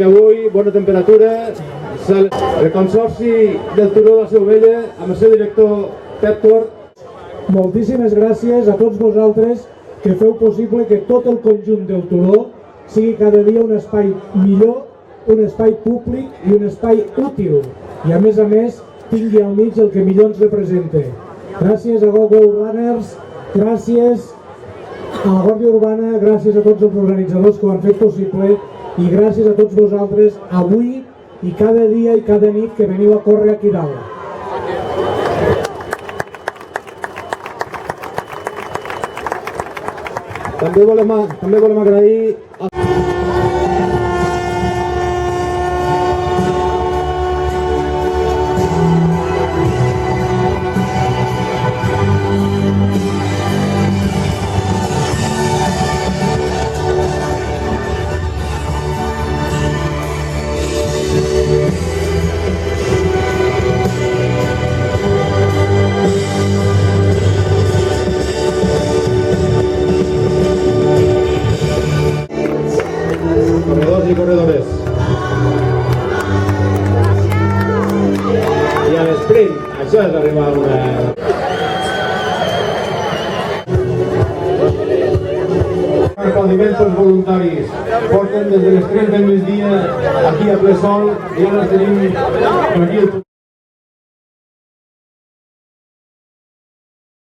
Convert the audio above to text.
Avui, bona temperatura, el Consorci del Turó de la Seu Vella, amb el seu director Pep Cort. Moltíssimes gràcies a tots vosaltres que feu possible que tot el conjunt del Turó sigui cada dia un espai millor, un espai públic i un espai útil. I a més, tingui al mig el que millor ens representa. Gràcies a GoGo Runners, gràcies a la Guàrdia Urbana, gràcies a tots els organitzadors que ho han fet possible i gràcies a tots vosaltres avui i cada dia i cada nit que veniu a córrer aquí dalt. També volem agrair corredors i corredores. I a l'esprint, això és arribar a una... Aplaudiments als voluntaris. Porten des de les 3 del migdia aquí a ple sol i ara els tenim aquí.